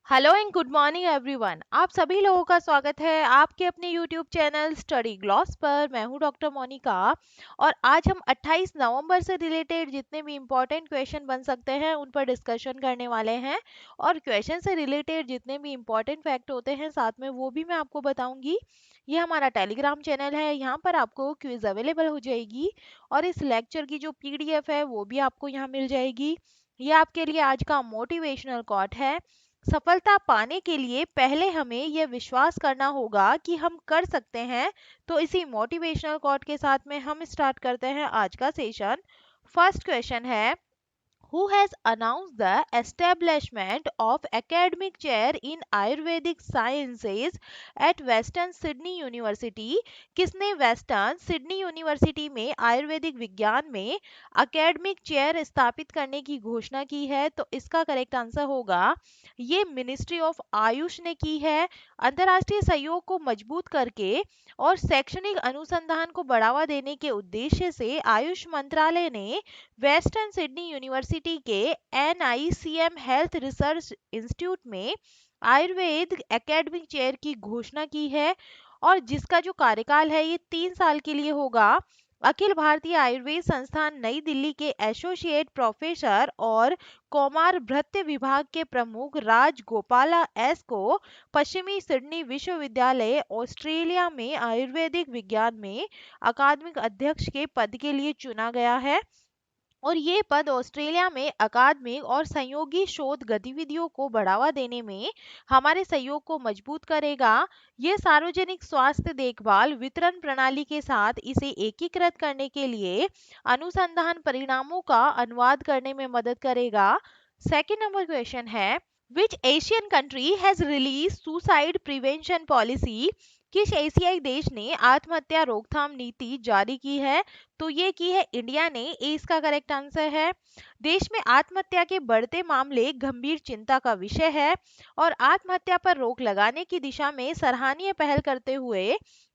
Hello and good morning everyone. आप सभी लोगों का स्वागत है आपके अपने यूट्यूब चैनल स्टडी ग्लॉस पर। मैं हूं डॉक्टर मोनिका और आज हम 28 नवंबर से रिलेटेड जितने भी इम्पोर्टेंट क्वेश्चन बन सकते हैं उन पर डिस्कशन करने वाले हैं। और क्वेश्चन से रिलेटेड जितने भी इम्पोर्टेंट फैक्ट होते हैं साथ में वो भी मैं आपको बताऊंगी। ये हमारा टेलीग्राम चैनल है, यहाँ पर आपको क्विज अवेलेबल हो जाएगी और इस लेक्चर की जो पीडीएफ है वो भी आपको यहाँ मिल जाएगी। ये आपके लिए आज का मोटिवेशनल कोट है। सफलता पाने के लिए पहले हमें यह विश्वास करना होगा कि हम कर सकते हैं। तो इसी मोटिवेशनल कोट के साथ में हम स्टार्ट करते हैं आज का सेशन। फर्स्ट क्वेश्चन है, who has announced the establishment of academic chair in Ayurvedic sciences at Western Sydney University? किसने वेस्टर्न सिडनी यूनिवर्सिटी में आयुर्वेदिक विज्ञान में एकेडमिक चेयर स्थापित करने की घोषणा की है? तो इसका करेक्ट आंसर होगा ये मिनिस्ट्री ऑफ आयुष ने की है। अंतर्राष्ट्रीय सहयोग को मजबूत करके और शैक्षणिक अनुसंधान को बढ़ावा देने के उद्देश्य से आयुष मंत्रालय ने वेस्टर्न सिडनी यूनिवर्सिटी के NICM हेल्थ रिसर्च इंस्टीट्यूट में आयुर्वेद एकेडमिक चेयर की घोषणा की है और जिसका जो कार्यकाल है ये 3 साल के लिए होगा। अखिल भारतीय आयुर्वेद संस्थान नई दिल्ली के एसोसिएट प्रोफेसर और कौमार भृत्य विभाग के प्रमुख राज गोपाला एस को पश्चिमी सिडनी विश्वविद्यालय ऑस्ट्रेलिया में आयुर्वेदिक विज्ञान में अकादमिक अध्यक्ष के पद के लिए चुना गया है। और ये पद ऑस्ट्रेलिया में अकादमिक और सहयोगी शोध गतिविधियों को बढ़ावा देने में हमारे सहयोग को मजबूत करेगा। ये सार्वजनिक स्वास्थ्य देखभाल वितरण प्रणाली के साथ इसे एकीकृत करने के लिए अनुसंधान परिणामों का अनुवाद करने में मदद करेगा। सेकंड नंबर क्वेश्चन है, which Asian country has release suicide prevention policy? किस एशियाई देश ने आत्महत्या रोकथाम नीति जारी की है? तो ये की है इंडिया ने। ए इसका करेक्ट आंसर है। देश में आत्महत्या के बढ़ते मामले गंभीर चिंता का विषय है और आत्महत्या पर रोक लगाने की दिशा में सराहनीय पहल करते हुए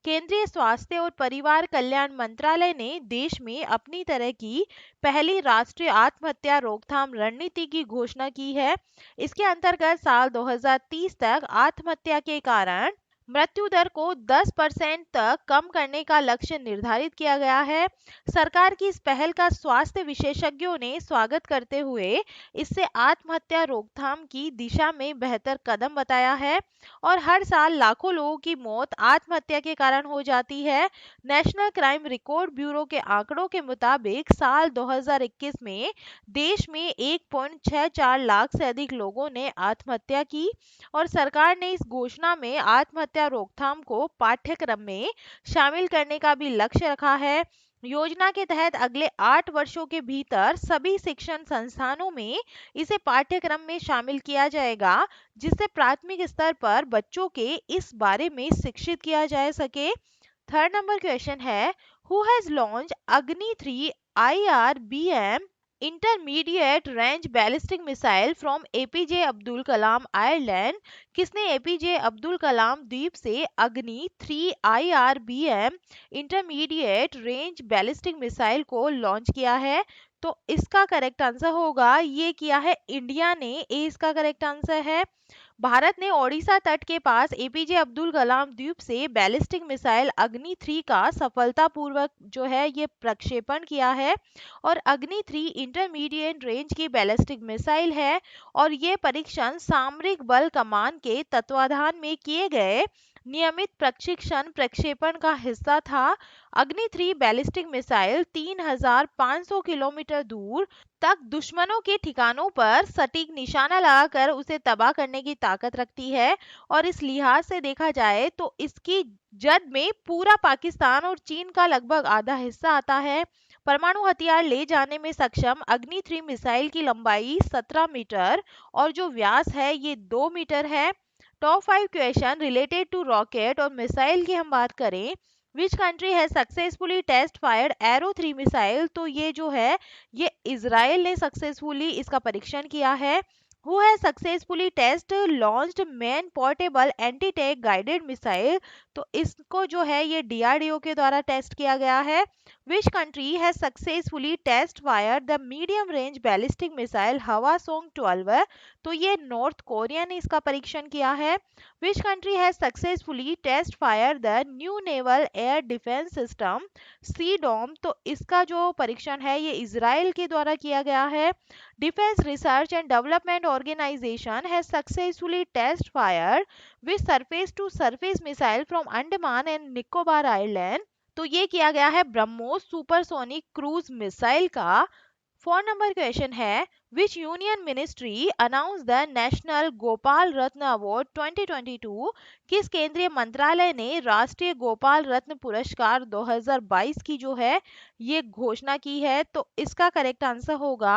केंद्रीय स्वास्थ्य और परिवार कल्याण मंत्रालय ने देश में अपनी तरह की पहली राष्ट्रीय आत्महत्या रोकथाम रणनीति की घोषणा की है। इसके अंतर्गत साल 2030 तक आत्महत्या के कारण मृत्यु दर को 10% तक कम करने का लक्ष्य निर्धारित किया गया है। सरकार की इस पहल का स्वास्थ्य विशेषज्ञों ने स्वागत करते हुए इससे आत्महत्या रोकथाम की दिशा में बेहतर कदम बताया है। और हर साल लाखों लोगों की मौत आत्महत्या के कारण हो जाती है। नेशनल क्राइम रिकॉर्ड ब्यूरो के आंकड़ों के मुताबिक साल 2021 में देश में 1.64 लाख से अधिक लोगों ने आत्महत्या की और सरकार ने इस घोषणा में आत्महत्या रोकथाम को पाठ्यक्रम में शामिल करने का भी लक्ष्य रखा है। योजना के तहत अगले 8 वर्षों के भीतर सभी शिक्षण संस्थानों में इसे पाठ्यक्रम में शामिल किया जाएगा जिससे प्राथमिक स्तर पर बच्चों के इस बारे में शिक्षित किया जा सके। थर्ड नंबर क्वेश्चन है, हु हैज लॉन्च अग्नि 3 IRBM intermediate range ballistic missile from APJ Abdul Kalam Ireland? किसने एपीजे अब्दुल कलाम द्वीप से अग्नि 3 IRBM intermediate range ballistic missile को लॉन्च किया है? तो इसका करेक्ट आंसर होगा ये किया है इंडिया ने। ए इसका करेक्ट आंसर है। भारत ने ओडिशा तट के पास एपीजे अब्दुल कलाम द्वीप से बैलिस्टिक मिसाइल अग्नि 3 का सफलतापूर्वक जो है ये प्रक्षेपण किया है। और अग्नि 3 इंटरमीडिएट रेंज की बैलिस्टिक मिसाइल है और ये परीक्षण सामरिक बल कमान के तत्वाधान में किए गए नियमित प्रशिक्षण प्रक्षेपण का हिस्सा था। अग्नि 3 बैलिस्टिक मिसाइल 3500 किलोमीटर दूर तक दुश्मनों के ठिकानों पर सटीक निशाना लगाकर उसे तबाह करने की ताकत रखती है। और इस लिहाज से देखा जाए तो इसकी जद में पूरा पाकिस्तान और चीन का लगभग आधा हिस्सा आता है। परमाणु हथियार ले जाने में सक्षम अग्नि 3 मिसाइल की लंबाई 17 मीटर और जो व्यास है ये 2 मीटर है। Top 5 question related to rocket और मिसाइल की हम बात करें, विच कंट्री है successfully test fired Arrow 3 missile? तो ये जो है ये इजराइल ने सक्सेसफुली इसका परीक्षण किया है। Who has successfully test launched man portable anti tank guided missile. तो इसको जो है ये डीआरडीओ के द्वारा टेस्ट किया गया है। Which country has successfully test fire the medium range ballistic missile Hwasong 12। तो ये नॉर्थ कोरिया ने इसका परीक्षण किया है। Which country has successfully test fire the new naval air defence system C Dome. तो इसका जो परीक्षण है ये इजराइल के द्वारा किया गया है। Defense Research and Development Organization has successfully test fired with surface to surface missile from Andaman and Nicobar Island। तो ये किया गया है ब्रह्मोस सुपरसोनिक क्रूज मिसाइल का। 4 नंबर क्वेश्चन है विच union ministry announce the national Gopal Ratna award 2022। किस केंद्रीय मंत्रालय ने राष्ट्रीय गोपाल रत्न पुरस्कार 2022 की जो है ये घोषणा की है। तो इसका करेक्ट आंसर होगा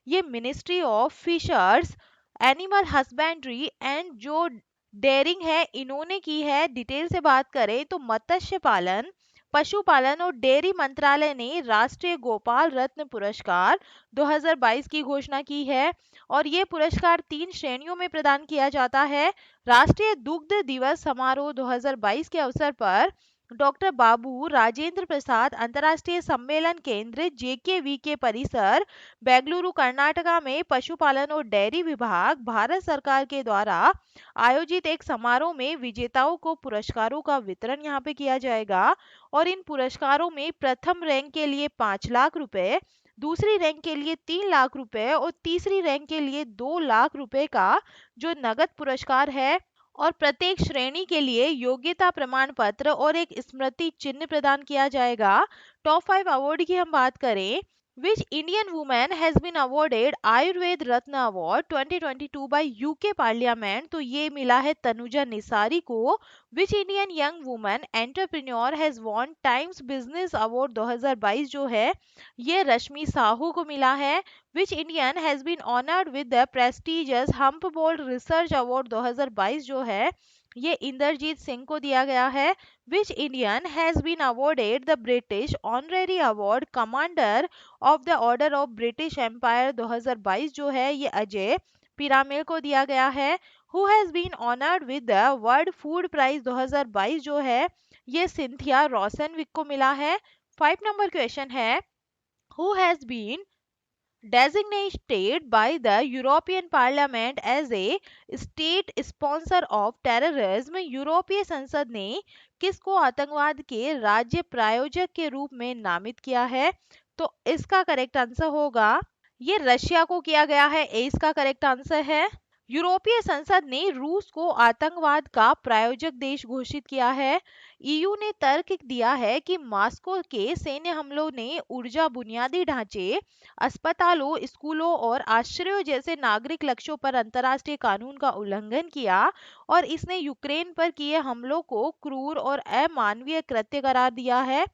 ये ministry of fisheries animal husbandry and जो डेयरिंग है इन्होंने की है। डिटेल से बात करें तो मत्स्य पालन पशुपालन और डेयरी मंत्रालय ने राष्ट्रीय गोपाल रत्न पुरस्कार 2022 की घोषणा की है। और ये पुरस्कार 3 श्रेणियों में प्रदान किया जाता है। राष्ट्रीय दुग्ध दिवस समारोह 2022 के अवसर पर डॉक्टर बाबू राजेंद्र प्रसाद अंतर्राष्ट्रीय सम्मेलन केंद्र जेकेवी के परिसर बेंगलुरु कर्नाटका में पशुपालन और डेयरी विभाग भारत सरकार के द्वारा आयोजित एक समारोह में विजेताओं को पुरस्कारों का वितरण यहाँ पे किया जाएगा। और इन पुरस्कारों में प्रथम रैंक के लिए 5 लाख रुपए, दूसरी रैंक के लिए 3 लाख रुपए और तीसरी रैंक के लिए 2 लाख रुपए का जो नगद पुरस्कार है। और प्रत्येक श्रेणी के लिए योग्यता प्रमाण पत्र और एक स्मृति चिन्ह प्रदान किया जाएगा। टॉप 5 अवार्ड की हम बात करें which Indian women has been awarded Ayurveda Ratna award 2022 by UK parliament. तो ये मिला है तनुजा निसारी को। Which Indian young women entrepreneur has won Times business award 2022 जो है ये रश्मि साहू को मिला है। Which Indian has been honoured with the prestigious Humboldt research award 2022 जो है ये इंद्रजीत सिंह को दिया गया है। Which Indian has been awarded the British honorary award commander of the order of British Empire 2022 जो है ये अजय पिरामिल को दिया गया है। Who has been honoured with the world food prize 2022 जो है ये सिंथिया रोशनविक को मिला है। 5 नंबर क्वेश्चन है who has been designated by the European Parliament as a state sponsor of terrorism। यूरोपीय संसद ने किसको आतंकवाद के राज्य प्रायोजक के रूप में नामित किया है। तो इसका करेक्ट आंसर होगा ये रशिया को किया गया है। ए इसका करेक्ट आंसर है। यूरोपीय संसद ने रूस को आतंकवाद का प्रायोजक देश घोषित किया है। ईयू ने तर्क दिया है कि मॉस्को के सैन्य हमलों ने ऊर्जा बुनियादी ढांचे अस्पतालों स्कूलों और आश्रयों जैसे नागरिक लक्ष्यों पर अंतर्राष्ट्रीय कानून का उल्लंघन किया और इसने यूक्रेन पर किए हमलों को क्रूर और अमानवीय कृत्य करार दिया है।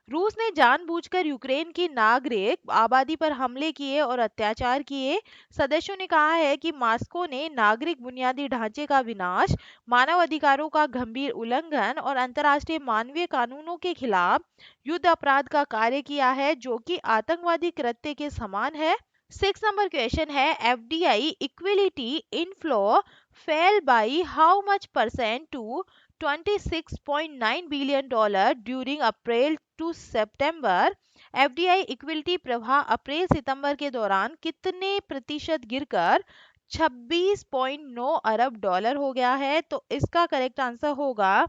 रूस ने जानबूझकर यूक्रेन की नागरिक आबादी पर हमले किए और अत्याचार किए। सदस्यों ने कहा है कि मॉस्को ने नागरिक बुनियादी ढांचे का विनाश मानव अधिकारों का गंभीर उल्लंघन और अंतर्राष्ट्रीय मानवीय कानूनों के खिलाफ युद्ध अपराध का कार्य किया है जो कि आतंकवादी कृत्य के समान है। 6 नंबर क्वेश्चन है FDI equity inflow fell by how much percent to $26.9 billion during April to September. FDI equity प्रवाह अप्रैल सितंबर के दौरान कितने प्रतिशत गिरकर 26.9 अरब डॉलर हो गया है। तो इसका करेक्ट आंसर होगा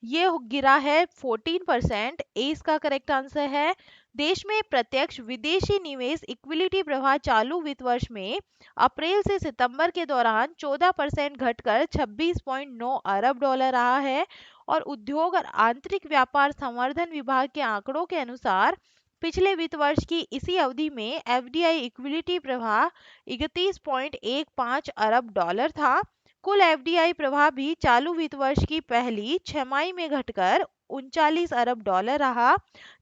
ये गिरा है 14%। ए इसका करेक्ट आंसर है। देश में प्रत्यक्ष विदेशी निवेश इक्विटी प्रवाह चालू वित्त वर्ष में अप्रैल से सितंबर के दौरान 14% घटकर 26.9 अरब डॉलर रहा है। और उद्योग और आंतरिक व्यापार संवर्धन विभाग के आंकड़ों के अनुसार पिछले वित्त वर्ष की इसी अवधि में एफडीआई इक्विटी प्रवाह 31.15 अरब डॉलर था। कुल एफडीआई प्रवाह भी चालू वित्त वर्ष की पहली छमाही में घटकर 39 अरब डॉलर रहा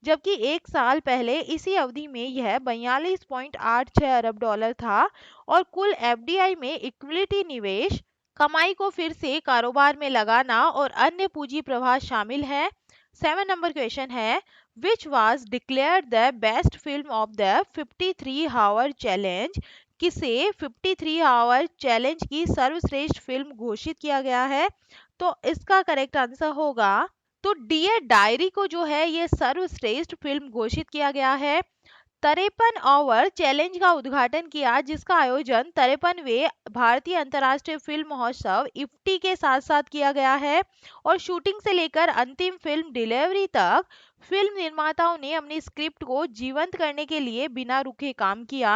जबकि एक साल पहले इसी अवधि में यह 42.86 अरब डॉलर था। और कुल एफडीआई में इक्विटी निवेश कमाई को फिर से कारोबार में लगाना और अन्य पूंजी प्रवाह शामिल है। 7 नंबर क्वेश्चन है which was declared the best film of the 53 hour challenge. किसे 53 आवर चैलेंज की सर्वश्रेष्ठ फिल्म घोषित किया गया है? तो इसका करेक्ट आंसर होगा, तो डियर डायरी को जो है ये सर्वश्रेष्ठ फिल्म घोषित किया गया है। 53 ओवर चैलेंज का उद्घाटन किया, जिसका आयोजन 53वें भारतीय अंतर्राष्ट्रीय फिल्म महोत्सव इफ्टी के साथ साथ किया गया है। और शूटिंग से लेकर अंतिम फिल्म डिलीवरी तक फिल्म निर्माताओं ने अपनी स्क्रिप्ट को जीवंत करने के लिए बिना रुके काम किया।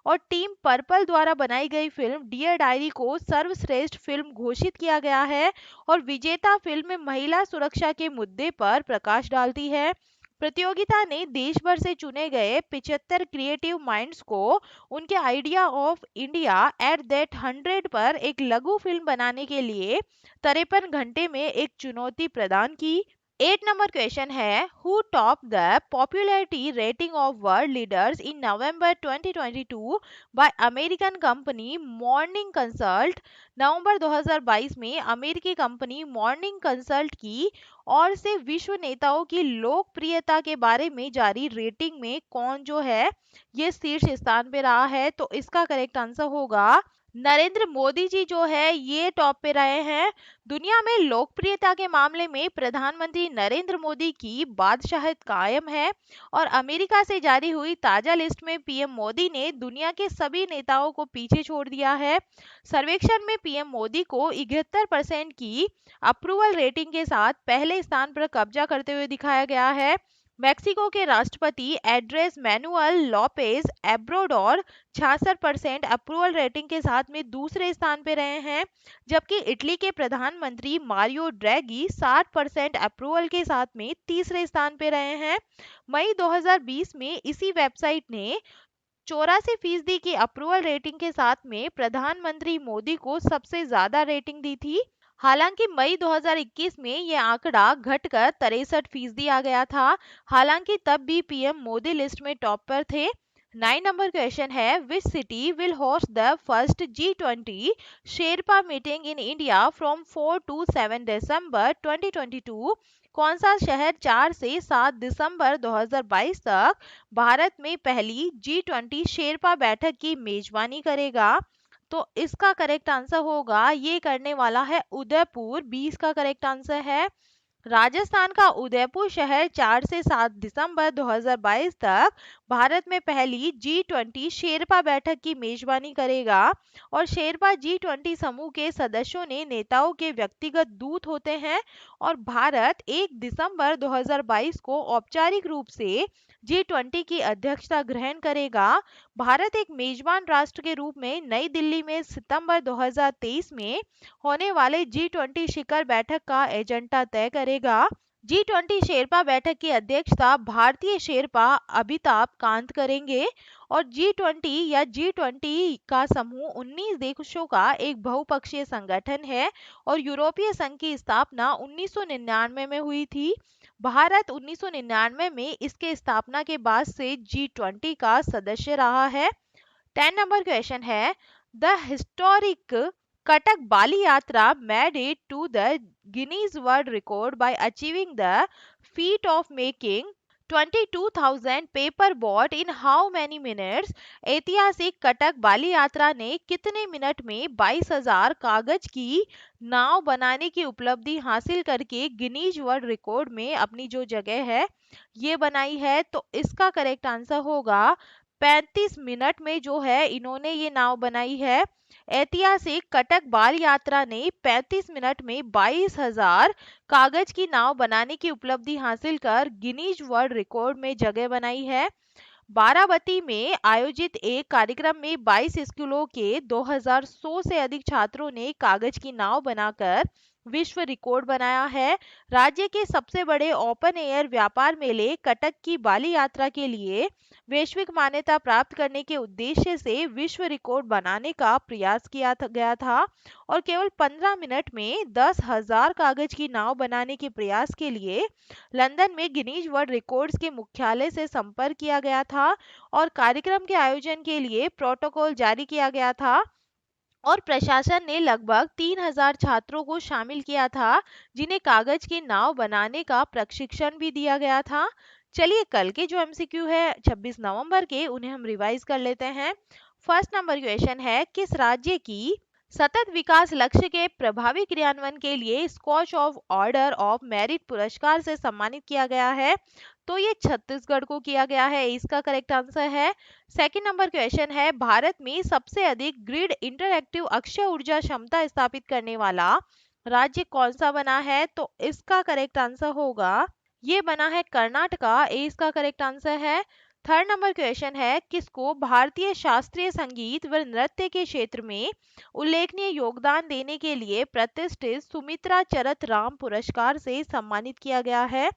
और टीम पर्पल द्वारा बनाई गई फिल्म डियर डायरी को सर्वश्रेष्ठ फिल्म घोषित किया गया है। और विजेता फिल्म में महिला सुरक्षा के मुद्दे पर प्रकाश डालती है। प्रतियोगिता ने देश भर से चुने गए 75 क्रिएटिव माइंड्स को उनके idea of India at that 100 पर एक लघु फिल्म बनाने के लिए 53 घंटे में एक चुनौती प्रदान की। 8 नंबर क्वेश्चन है, who top the popularity rating of world leaders in November 2022 by American company Morning Consult. नवंबर 2022 में अमेरिकी कंपनी मॉर्निंग कंसल्ट की और से विश्व नेताओं की लोकप्रियता के बारे में जारी रेटिंग में कौन जो है ये शीर्ष स्थान पे रहा है? तो इसका करेक्ट आंसर होगा, नरेंद्र मोदी जी जो है ये टॉप पे रहे हैं। दुनिया में लोकप्रियता के मामले में प्रधानमंत्री नरेंद्र मोदी की बादशाहत कायम है। और अमेरिका से जारी हुई ताजा लिस्ट में पीएम मोदी ने दुनिया के सभी नेताओं को पीछे छोड़ दिया है। सर्वेक्षण में पीएम मोदी को 71% की अप्रूवल रेटिंग के साथ पहले स्थान पर कब्जा करते हुए दिखाया गया है। मेक्सिको के राष्ट्रपति Andres Manuel Lopez Obrador 66% approval rating के साथ में दूसरे स्थान पर रहे हैं। जबकि इटली के प्रधानमंत्री मारियो ड्रैगी 60% अप्रूवल के साथ में तीसरे स्थान पर रहे हैं। मई 2020 में इसी वेबसाइट ने 84% की अप्रूवल रेटिंग के साथ में प्रधानमंत्री मोदी को सबसे ज्यादा रेटिंग दी थी। हालांकि मई 2021 में यह आंकड़ा घटकर 63% आ गया था। हालांकि तब भी पीएम मोदी लिस्ट में टॉप पर थे। 9 नंबर क्वेश्चन है, which city will host the first G20 Sherpa meeting in India from 4 to 7 दिसंबर 2022? कौन सा शहर 4 से 7 दिसंबर 2022 तक भारत में पहली G20 शेरपा बैठक की मेजबानी करेगा? तो इसका करेक्ट आंसर होगा, ये करने वाला है उदयपुर। 20 का करेक्ट आंसर है। राजस्थान का उदयपुर शहर 4 से 7 दिसंबर 2022 तक भारत में पहली G20 शेरपा बैठक की मेजबानी करेगा। और शेरपा G20 समूह के सदस्यों ने नेताओं के व्यक्तिगत दूत होते हैं। और भारत 1 दिसंबर 2022 को औपचारिक रूप से G20 की अध्यक्षता ग्रहण करेगा। भारत एक मेजबान राष्ट्र के रूप में नई दिल्ली में सितंबर 2023 में होने वाले G20 शिखर बैठक का एजेंडा तय करेगा। G20 शेरपा बैठक की अध्यक्षता भारतीय शेरपा अमिताभ कांत करेंगे। और G20 या G20 का समूह 19 देशों का एक बहुपक्षीय संगठन है। और यूरोपीय संघ की स्थापना 1999 में हुई थी। भारत 1999 में इसके स्थापना के बाद से G20 का सदस्य रहा है। 10 नंबर क्वेश्चन है, द हिस्टोरिक कटक बाली यात्रा made it to the Guinness World Record by achieving the feat of making 22,000 paper boat in how many minutes? ऐतिहासिक कटक बाली यात्रा ने कितने मिनट में 22,000 कागज की नाव बनाने की उपलब्धि हासिल करके गिनीज वर्ल्ड रिकॉर्ड में अपनी जो जगह है ये बनाई है? तो इसका करेक्ट आंसर होगा 35 मिनट में जो है इन्होंने ये नाव बनाई है। ऐतिहासिक कटक बाल यात्रा ने 35 मिनट में 22,000 कागज की नाव बनाने की उपलब्धि हासिल कर गिनीज वर्ल्ड रिकॉर्ड में जगह बनाई है। बाराबती में आयोजित एक कार्यक्रम में 22 स्कूलों के 2100 से अधिक छात्रों ने कागज की नाव बनाकर विश्व रिकॉर्ड बनाया है। राज्य के सबसे बड़े ओपन एयर व्यापार मेले कटक की बाली यात्रा के लिए वैश्विक मान्यता प्राप्त करने के उद्देश्य से विश्व रिकॉर्ड बनाने का प्रयास किया गया था। और केवल 15 मिनट में 10,000 कागज की नाव बनाने के प्रयास के लिए लंदन में गिनीज वर्ल्ड रिकॉर्ड्स के मुख्यालय से संपर्क किया गया था। और कार्यक्रम के आयोजन के लिए प्रोटोकॉल जारी किया गया था। और प्रशासन ने लगभग 3,000 छात्रों को शामिल किया था, जिन्हें कागज की नाव बनाने का प्रशिक्षण भी दिया गया था। चलिए कल के जो एमसीक्यू है 26 नवंबर के, उन्हें हम रिवाइज कर लेते हैं। फर्स्ट नंबर क्वेश्चन है, किस राज्य की सतत विकास लक्ष्य के प्रभावी क्रियान्वयन के लिए Skoch of order of merit पुरस्कार से सम्मानित किया गया है? तो ये छत्तीसगढ़ को किया गया है, इसका करेक्ट आंसर है। सेकंड नंबर क्वेश्चन है, भारत में सबसे अधिक ग्रिड इंटरएक्टिव अक्षय ऊर्जा क्षमता स्थापित करने वाला राज्य कौन सा बना है? तो इसका करेक्ट आंसर होगा, ये बना है कर्नाटका, ए इसका करेक्ट आंसर है। थर्ड नंबर क्वेश्चन है, किसको भारतीय शास्त्रीय संगीत व नृत्य के क्षेत्र में उल्लेखनीय योगदान देने के लिए प्रतिष्ठित सुमित्रा चरथ राम पुरस्कार से सम्मानित किया गया है?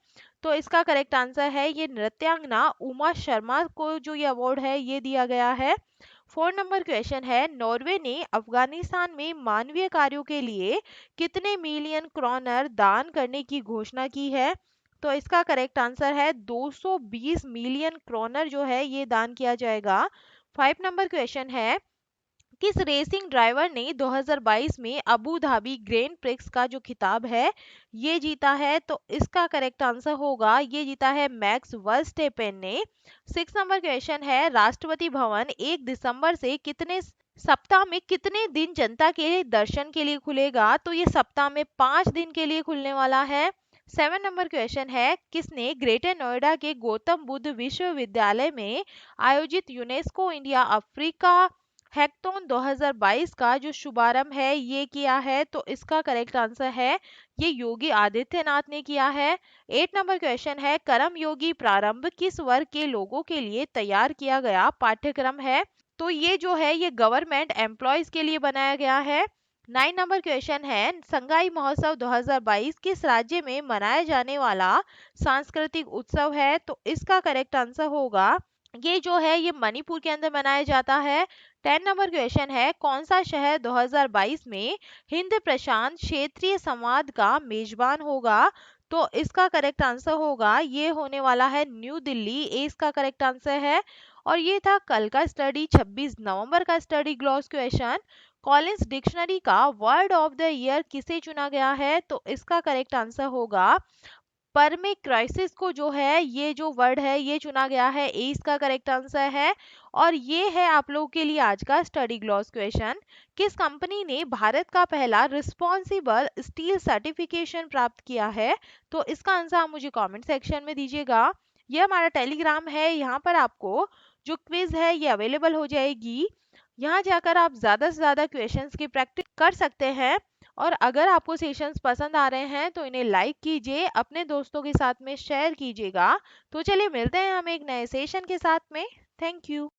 तो इसका करेक्ट आंसर है, ये नृत्यांगना उमा शर्मा को जो ये अवार्ड है ये दिया गया है। फोर्थ नंबर क्वेश्चन है, नॉर्वे ने अफगानिस्तान में मानवीय कार्यों के लिए कितने मिलियन क्रोनर दान करने की घोषणा की है? तो इसका करेक्ट आंसर है 220 मिलियन क्रोनर जो है ये दान किया जाएगा। 5 नंबर क्वेश्चन है, किस रेसिंग ड्राइवर ने 2022 में अबू धाबी ग्रैंड प्रिक्स का जो खिताब है ये जीता है? तो इसका करेक्ट आंसर होगा, ये जीता है मैक्स वर्स्टेपेन ने। 6 नंबर क्वेश्चन है, राष्ट्रपति भवन 1 दिसंबर से कितने सप्ताह में कितने दिन जनता के दर्शन के लिए खुलेगा? तो ये सप्ताह में 5 दिन के लिए खुलने वाला है। 7 नंबर क्वेश्चन है, किसने ग्रेटर नोएडा के गौतम बुद्ध विश्वविद्यालय में आयोजित यूनेस्को इंडिया अफ्रीका हैक्टोन 2022 का जो शुभारंभ है ये किया है? तो इसका करेक्ट आंसर है, ये योगी आदित्यनाथ ने किया है। 8 नंबर क्वेश्चन है, कर्म योगी प्रारंभ किस वर्ग के लोगों के लिए तैयार किया गया पाठ्यक्रम है? तो ये जो है ये गवर्नमेंट एम्प्लॉयज के लिए बनाया गया है। 9 नंबर क्वेश्चन है, संगाई महोत्सव 2022 किस राज्य में मनाया जाने वाला सांस्कृतिक उत्सव है? तो इसका करेक्ट आंसर होगा, ये जो है ये मणिपुर के अंदर मनाया जाता है। 10 नंबर क्वेश्चन है, कौन सा शहर 2022 में हिंद प्रशांत क्षेत्रीय संवाद का मेजबान होगा? तो इसका करेक्ट आंसर होगा, ये होने वाला है न्यू दिल्ली, ए इसका करेक्ट आंसर है। और ये था कल का स्टडी 26 नवंबर का study gloss question. Collins dictionary का वर्ड ऑफ द ईयर किसे चुना गया है? तो इसका करेक्ट आंसर होगा, परमे क्राइसिस को जो है ये जो वर्ड है ये चुना गया है, ए इसका करेक्ट आंसर है। और ये है आप लोगों के लिए आज का स्टडी ग्लॉस क्वेश्चन, किस कंपनी ने भारत का पहला रिस्पॉन्सिबल स्टील सर्टिफिकेशन प्राप्त किया है? तो इसका आंसर आप मुझे कमेंट सेक्शन में दीजिएगा। ये हमारा टेलीग्राम है, यहाँ पर आपको जो क्विज है ये अवेलेबल हो जाएगी, यहाँ जाकर आप ज़्यादा से ज़्यादा क्वेश्चंस की प्रैक्टिस कर सकते हैं। और अगर आपको सेशंस पसंद आ रहे हैं तो इन्हें लाइक कीजिए, अपने दोस्तों के साथ में शेयर कीजिएगा। तो चलिए मिलते हैं हम एक नए सेशन के साथ में। Thank you.